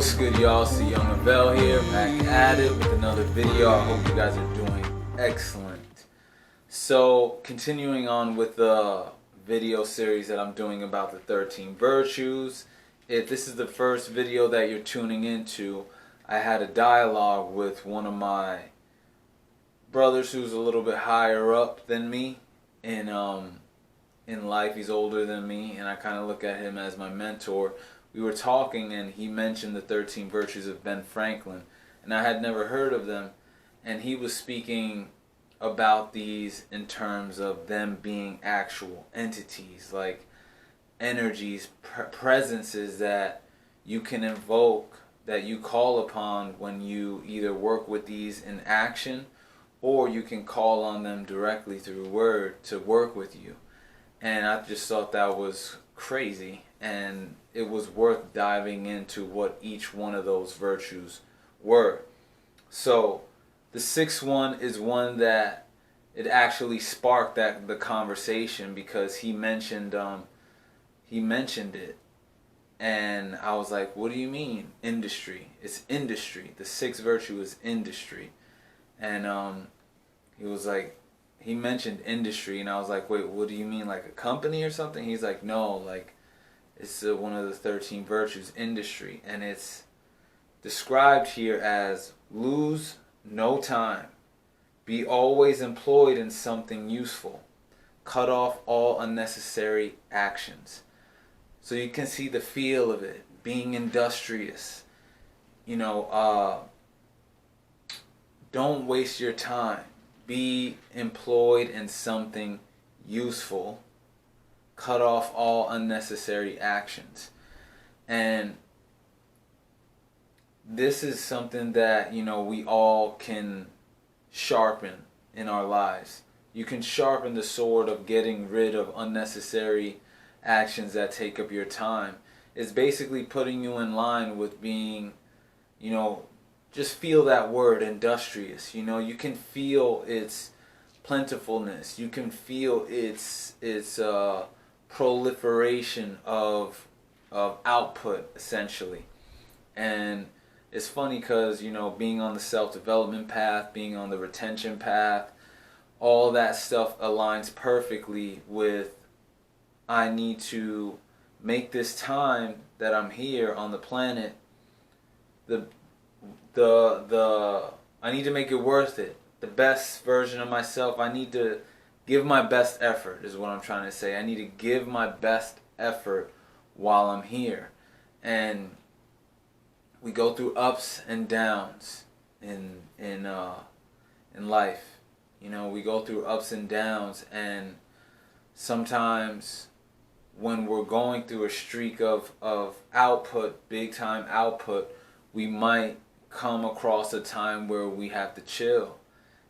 What's good, y'all? It's the Yungavelle here, back at it with another video. I hope you guys are doing excellent. So, continuing on with the video series that I'm doing about the 13 virtues. If this is the first video that you're tuning into, I had a dialogue with one of my brothers who's a little bit higher up than me in life. He's older than me, and I kind of look at him as my mentor. We were talking, and he mentioned the 13 virtues of Ben Franklin, and I had never heard of them, and he was speaking about these in terms of them being actual entities, like energies, presences that you can invoke, that you call upon when you either work with these in action, or you can call on them directly through word to work with you. And I just thought that was crazy, and it was worth diving into what each one of those virtues were. So the sixth one is one that it actually sparked the conversation, because he mentioned it, and I was like, what do you mean industry? It's industry. The sixth virtue is industry. And he was like, he mentioned industry, and I was like, wait, what do you mean, like a company or something? He's like, no, like it's one of the 13 virtues, industry, and it's described here as lose no time, be always employed in something useful, cut off all unnecessary actions. So you can see the feel of it, being industrious. Don't waste your time. Be employed in something useful. Cut off all unnecessary actions. And this is something that, we all can sharpen in our lives. You can sharpen the sword of getting rid of unnecessary actions that take up your time. It's basically putting you in line with being, just feel that word, industrious. You can feel its plentifulness. You can feel its proliferation of output, essentially. And it's funny because, being on the self-development path, being on the retention path, all that stuff aligns perfectly with, I need to make this time that I'm here on the planet, I need to make it worth it. The best version of myself. I need to give my best effort, is what I'm trying to say. I need to give my best effort while I'm here. And we go through ups and downs in life. We go through ups and downs, and sometimes when we're going through a streak of output, big time output, we might come across a time where we have to chill,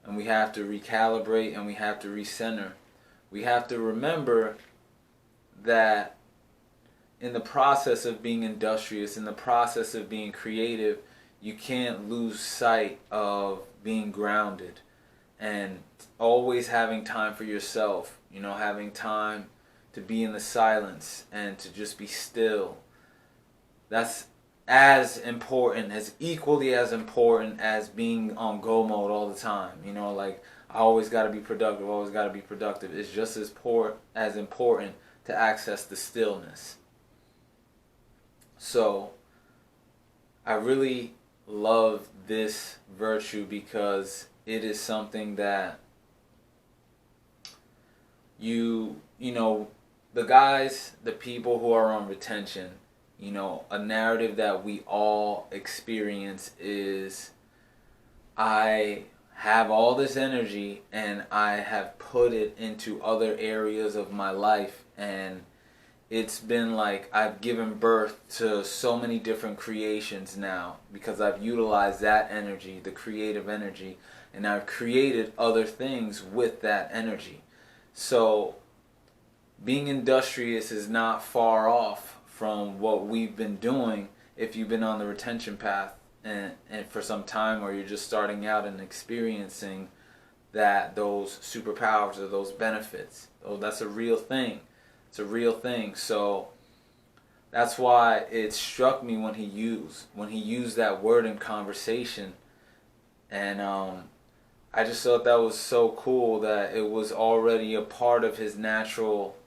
and we have to recalibrate, and we have to recenter. We have to remember that in the process of being industrious, in the process of being creative, you can't lose sight of being grounded and always having time for yourself, having time to be in the silence and to just be still. That's as important, as equally as important as being on go mode all the time. Like, I always got to be productive, always got to be productive. It's just as important to access the stillness. So I really love this virtue because it is something that the people who are on retention, a narrative that we all experience is, I have all this energy and I have put it into other areas of my life, and it's been like I've given birth to so many different creations now because I've utilized that energy, the creative energy, and I've created other things with that energy. So being industrious is not far off from what we've been doing if you've been on the retention path and for some time, or you're just starting out and experiencing those superpowers or those benefits. Oh, that's a real thing. It's a real thing. So That's why it struck me when he used that word in conversation, and I just thought that was so cool that it was already a part of his natural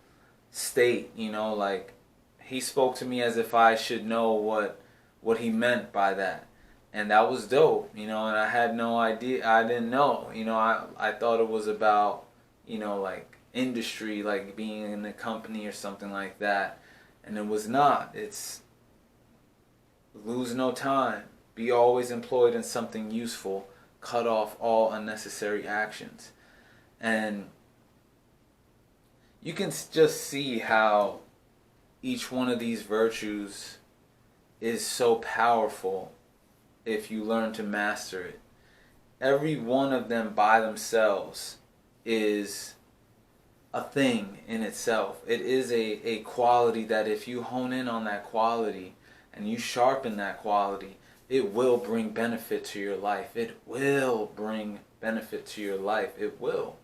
state. Like, he spoke to me as if I should know what he meant by that, and that was dope. And I had no idea. I didn't know. I thought it was about like industry, like being in a company or something like that. And it was not. It's lose no time. Be always employed in something useful. Cut off all unnecessary actions. And you can just see how each one of these virtues is so powerful if you learn to master it. Every one of them by themselves is a thing in itself. It is a quality that if you hone in on that quality and you sharpen that quality, it will bring benefit to your life. It will bring benefit to your life. It will.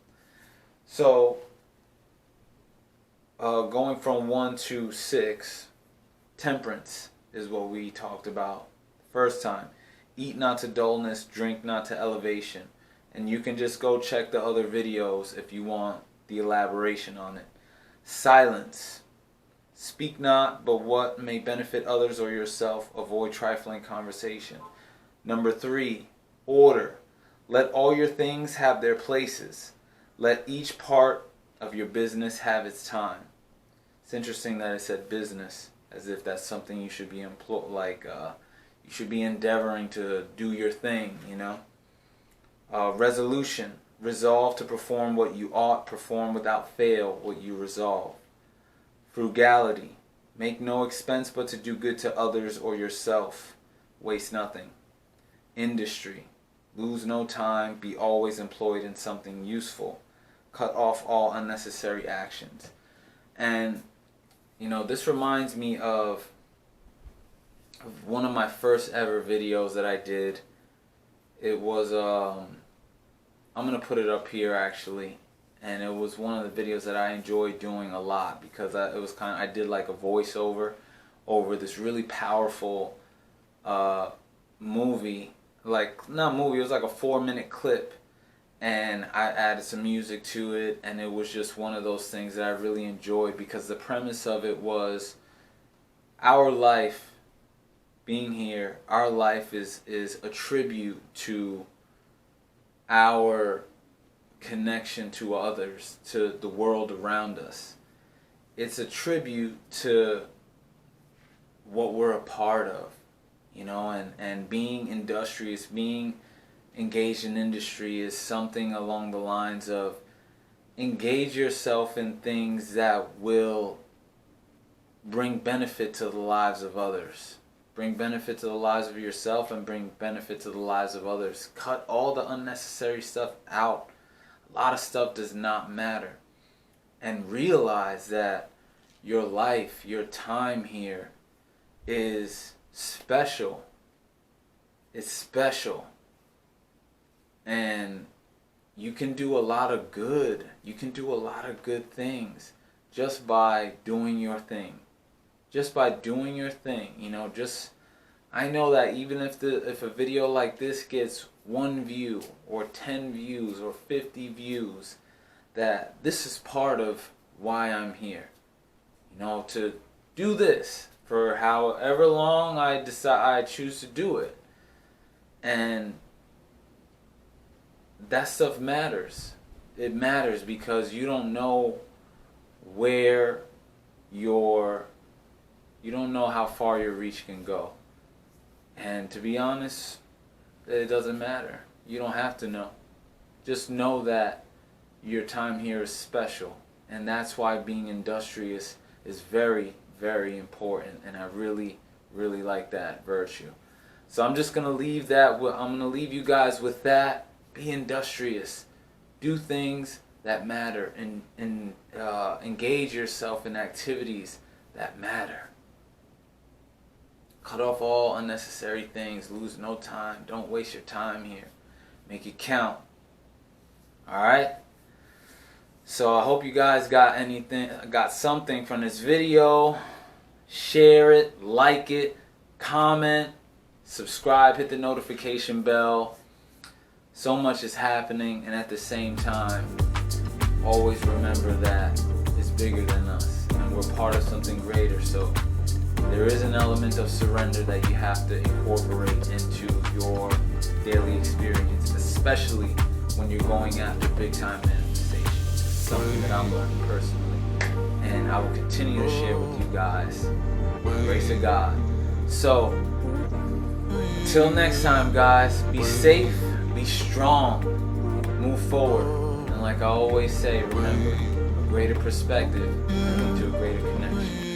So, going from 1 to 6, temperance is what we talked about first time. Eat not to dullness, drink not to elevation. And you can just go check the other videos if you want the elaboration on it. Silence. Speak not but what may benefit others or yourself. Avoid trifling conversation. Number 3, order. Let all your things have their places. Let each part of your business have its time. It's interesting that it said business, as if that's something you should be you should be endeavoring to do your thing, Resolution. Resolve to perform what you ought, perform without fail what you resolve. Frugality. Make no expense but to do good to others or yourself. Waste nothing. Industry. Lose no time, be always employed in something useful. Cut off all unnecessary actions. And, this reminds me of one of my first ever videos that I did. It was, I'm going to put it up here actually. And it was one of the videos that I enjoyed doing a lot because I did like a voiceover over this really powerful movie. Not movie, it was like a 4-minute clip. And I added some music to it, and it was just one of those things that I really enjoyed because the premise of it was our life being here, our life is a tribute to our connection to others, to the world around us. It's a tribute to what we're a part of, and being industrious, being engaged in industry is something along the lines of engage yourself in things that will bring benefit to the lives of others. Bring benefit to the lives of yourself and bring benefit to the lives of others. Cut all the unnecessary stuff out. A lot of stuff does not matter. And realize that your life, your time here is special. It's special. And you can do a lot of good. You can do a lot of good things just by doing your thing. Just by doing your thing, I know that even if a video like this gets 1 view or 10 views or 50 views, that this is part of why I'm here. To do this for however long I choose to do it. And that stuff matters. It matters because you don't know you don't know how far your reach can go. And to be honest, it doesn't matter. You don't have to know. Just know that your time here is special. And that's why being industrious is very, very important. And I really, really like that virtue. So I'm just going to leave that. I'm going to leave you guys with that. Be industrious. Do things that matter. And engage yourself in activities that matter. Cut off all unnecessary things. Lose no time. Don't waste your time here. Make it count. Alright? So I hope you guys got something from this video. share it, like it, comment, subscribe, hit the notification bell. So much is happening, and at the same time, always remember that it's bigger than us, and we're part of something greater. So there is an element of surrender that you have to incorporate into your daily experience, especially when you're going after big time manifestation. It's something that I'm learning personally, and I will continue to share with you guys. Grace of God. So until next time, guys, be safe, be strong, move forward, and like I always say, remember, a greater perspective leads to a greater connection.